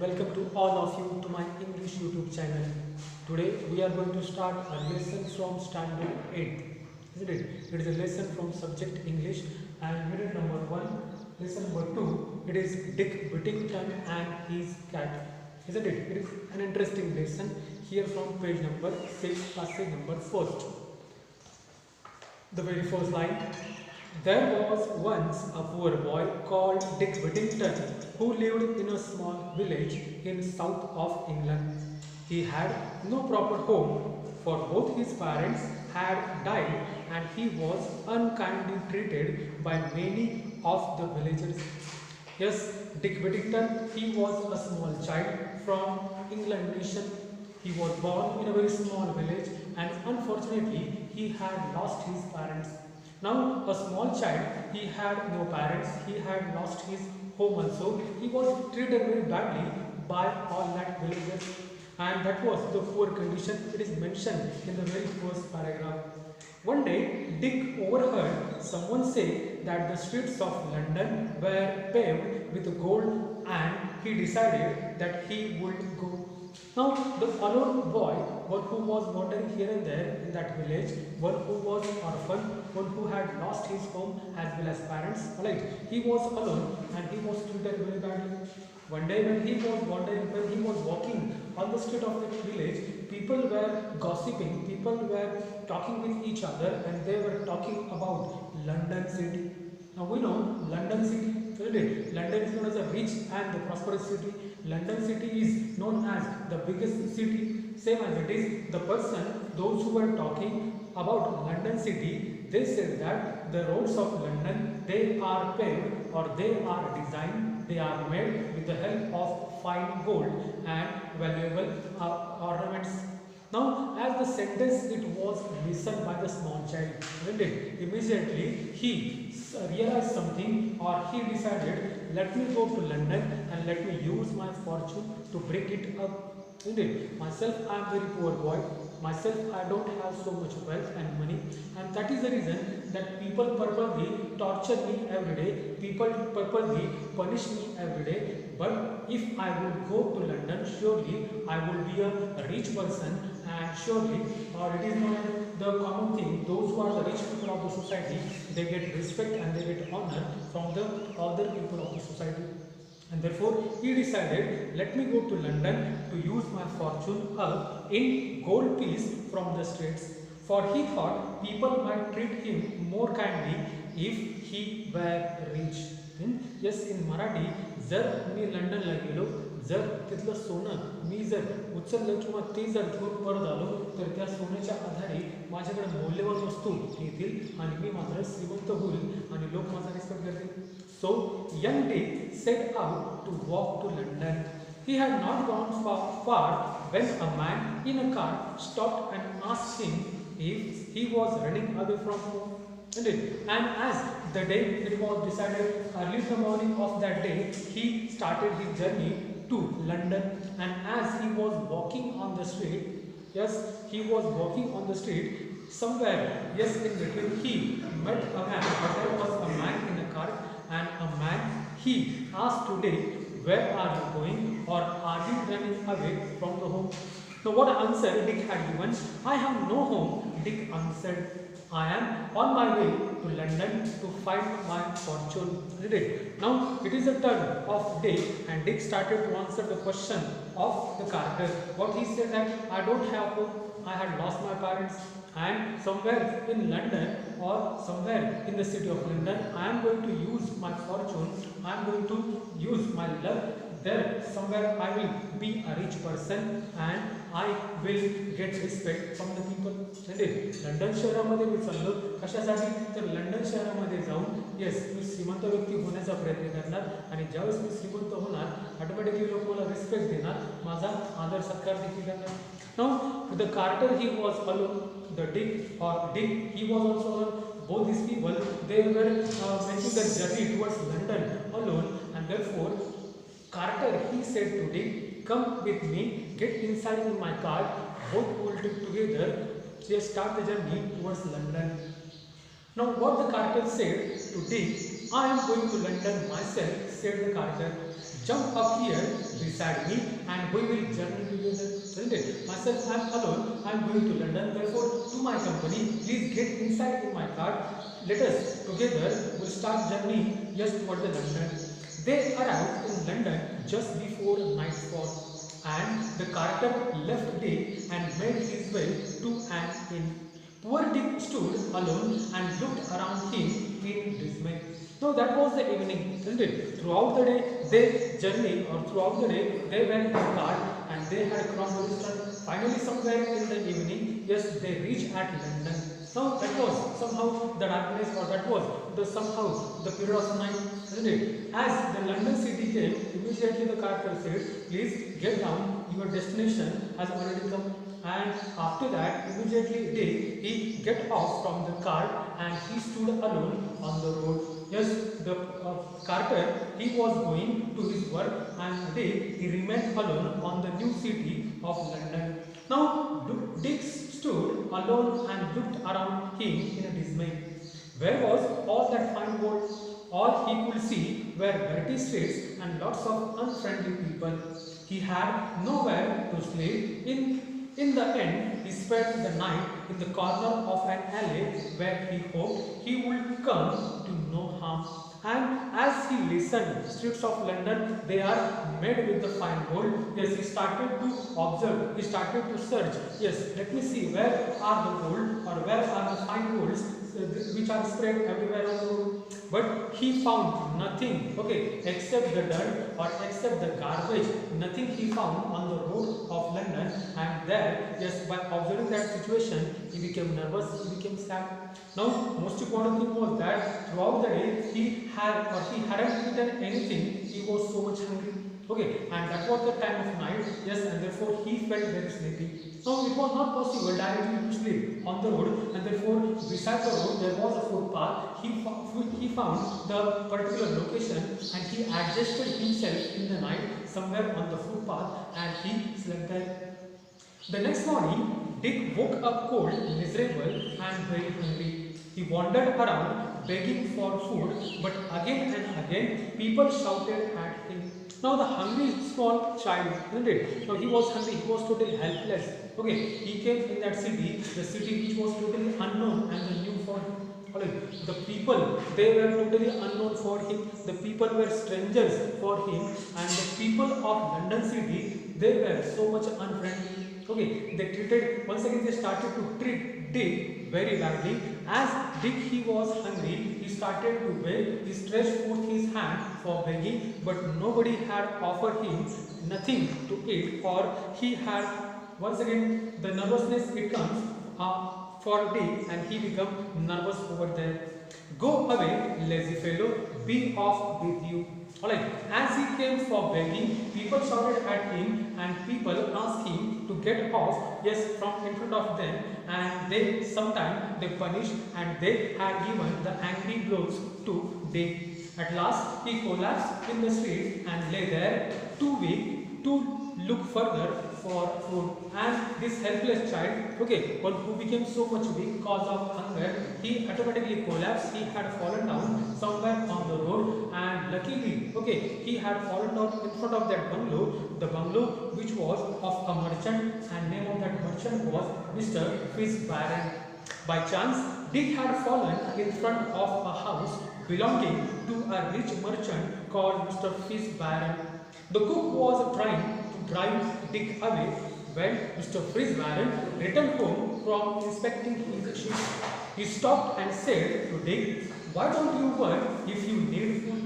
welcome to all of you to my English YouTube channel. Today we are going to start a lesson from standard 8th, isn't it? It is a lesson from subject English and unit number 1, lesson number 2. It is Dick Whittington and his cat, isn't it? It is an interesting lesson here from page number 6, passage number 1st. The very first line. There was once a poor boy called Dick Whittington who lived in a small village in south of England. He had no proper home, for both his parents had died and he was unkindly treated by many of the villagers. Yes, Dick Whittington, he was a small child from England nation. He was born in a very small village and unfortunately he had lost his parents. Now, a small child, he had no parents, he had lost his home also. He was treated very badly by all that villagers, and that was the poor condition. It is mentioned in the very first paragraph. One day, Dick overheard someone say that the streets of London were paved with gold, and he decided that he would go. Now, the alone boy, one who was wandering here and there in that village, one who was orphan, one who had lost his home as well as parents, right? He was alone and he was treated very badly. One day when he was wandering, when he was walking on the street of that village, people were gossiping, people were talking with each other and they were talking about London city. Now we know London city, isn't it? London is known as a rich and the prosperous city. London city is known as the biggest city. Same as it is the person, those who were talking about London city, they said that the roads of London, they are paved or they are designed, they are made with the help of fine gold and valuable ornaments. Now, as the sentence it was listened by the small child, isn't it? Immediately he realized something, or he decided, let me go to London and let me use my fortune to break it up. Isn't it? Myself, I am very poor boy. Myself, I don't have so much wealth and money, and that is the reason that people purposely torture me every day. People purposely punish me every day. But if I would go to London, surely I would be a rich person, and surely, or it is not the common thing. Those who are the rich people of the society, they get respect and they get honor from the other people of the society. And therefore, he decided, let me go to London to use my fortune up in gold piece from the streets. For he thought people might treat him more kindly if he were rich. Yes, in Marathi, जर मी लंडनला गेलो, जर तिथलं सोनं मी जर उचललं किंवा ते जर घेऊन परत आलो, तर त्या सोन्याच्या आधारे माझ्याकडे मौल्यवान वस्तू येतील आणि मी मात्र श्रीमंत होईल आणि लोक माझा रिस्पेक्ट करतील. So young Dick set out to walk to London. He had not gone far when a man in a car stopped and asked him if he was running away from home. And as the day it was decided, early in the morning of that day, he started his journey to London. And as he was walking on the street, yes, he was walking on the street, somewhere, yes, in between, he met a man. There was a man in a car, and a man, he asked today, where are you going, or are you running away from the home? So what answer Dick had given? I have no home, Dick answered. I am on my way to London to find my fortune. Now it is a turn of Dick, and Dick started to answer the question of the character. What he said that I don't have home, I had lost my parents, and somewhere in London or somewhere in the city of London, I am going to use my fortune, I am going to use my luck. There somewhere I will be a rich person and I will get respect from the people. London शहरामध्ये मी चाललो कशासाठी, तर London शहरामध्ये जाऊन yes मी श्रीमंत व्यक्ती होण्याचा प्रयत्न करणार आणि ज्यावेळेस मी श्रीमंत होणार ऑटोमॅटिकली लोक मला रिस्पेक्ट देणार, माझा आदर सत्कार देखील करणार. Now the Carter, he was alone. The Dick he was also alone. Both these people, they were making the journey towards London alone, and therefore Carter, he said to Dick, come with me, get inside in my car, both will together, they start the journey towards London. Now what the Carter said to Dick, I am going to London myself, said the Carter. jump up here beside me and we will journey together, isn't it? Myself, I am alone, I am going to London, therefore to my company, please get inside in my car, let us together will start journey just toward the London. They arrived in London just before nightfall, and the carter left Dick and made his way to an inn. Poor Dick stood alone and looked around him in dismay. So that was the evening, isn't it? Throughout the day, they journeyed, or throughout the day, they went in car and they had crossed the distance. Finally, somewhere in the evening, yes, they reached at London. Now that was somehow the darkness, or that was the somehow the period of night, isn't it? As the London city came, immediately the carter said, "Please get down. Your destination has already come." And after that, immediately he get off from the car and he stood alone on the road. Yes, the carter, he was going to his work, and he remained alone on the new city of London. Now Dick stood alone and looked around him in a dismay. Where was all that fine gold? All he could see were dirty streets and lots of unfriendly people. He had nowhere to sleep. In the end, he spent the night in the corner of an alley where he hoped he would come to no harm. And as he listened, streets of London, they are made with the fine gold. Yes, he started to observe, he started to search. Yes, let me see where are the gold, or where are the fine golds which are spread everywhere on the road. But he found nothing, okay, except the dirt or except the garbage. Nothing he found on the road of London. And there, yes, by observing that situation, he became nervous, he became sad. Now, most important thing was that throughout the day, he hadn't eaten anything. He was so much hungry. Okay, and that was the time of night, yes, and therefore he felt very sleepy. So it was not possible directly to sleep on the road, and therefore beside the road there was a footpath. He found the particular location and he adjusted himself in the night somewhere on the footpath and he slept there. The next morning, Dick woke up cold, miserable and very hungry. He wandered around begging for food, but again and again people shouted at him. Now the hungry small child, isn't it? Now he was hungry, he was totally helpless. Okay, he came in that city, the city which was totally unknown and new for him. The people, they were totally unknown for him. The people were strangers for him, and the people of London city, they were so much unfriendly. Okay, they treated, once again they started to treat Dick very badly. As Dick he was hungry, he started to beg, he stretched forth his hand for begging, but nobody had offered him nothing to eat, or he had, once again the nervousness it comes for Dick and he become nervous over there. Go away, lazy fellow, be off with you. Alright, as he came for begging, people shouted at him and people asked him to get off, yes, from in front of them, and they sometimes they punished and they had given the angry blows to Dick. At last, he collapsed in the street and lay there too weak to look further for food. And this helpless child, okay, one who became so much weak because of hunger, he automatically collapsed. He had fallen down somewhere on the road, and luckily, okay, he had fallen down in front of that bungalow, the bungalow which was of a merchant, and name of that merchant was Mr. Fitzbarron. By chance, Dick had fallen in front of a house belonging to a rich merchant called Mr. Fitzbarron. The cook was trying to drive Dick away when Mr. Fitzbarron returned home from inspecting his sheep. He stopped and said to Dick, "Why don't you work if you need food?"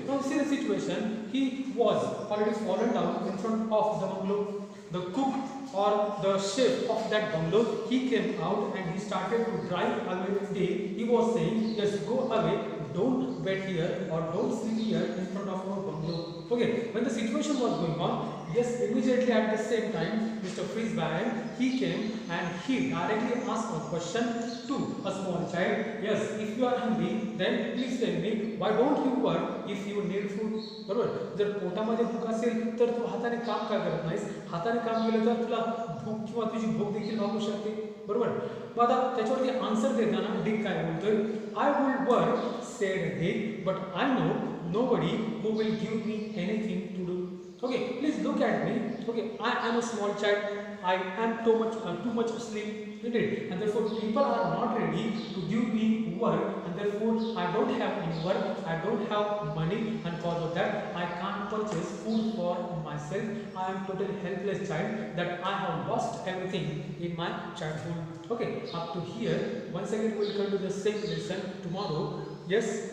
Now see the situation, he was already fallen down in front of the bungalow. The cook or the chef of that bungalow, he came out and he started to drive away Dick. He was saying, "Yes, go away, don't wait here or don't sleep here in front of our bungalow." Okay, when the situation was going on, yes, immediately at the same time, Mr. Fitzbarron, he came and he directly asked a question to a small child. "Yes, if you are hungry, then please tell me, why don't you work if you need food?" बरोबर, जर पोटामध्ये भूक असेल तर तू हाताने काम का करत नाहीस? हाताने काम केलं तर तुला भूक किंवा तुझी भूक देखील भागू शकते, बरोबर. मग आता त्याच्यावरती आन्सर देताना डिक काय बोलतोय? "I would work," said Dick, "but I know nobody who will give me anything to do. Okay, please look at me. Okay, I am a small child. I am too much asleep, isn't it? And therefore people are not ready to give me work, and therefore I don't have any work, I don't have money, and because of that I can't purchase food for myself. I am totally helpless child, that I have lost everything in my childhood. Okay, up to here. Once again we will come to the same lesson tomorrow. Yes,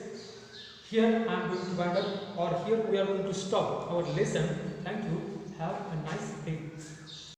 here I am going to wind up, or here we are going to stop our lesson. Thank you. Have a nice day.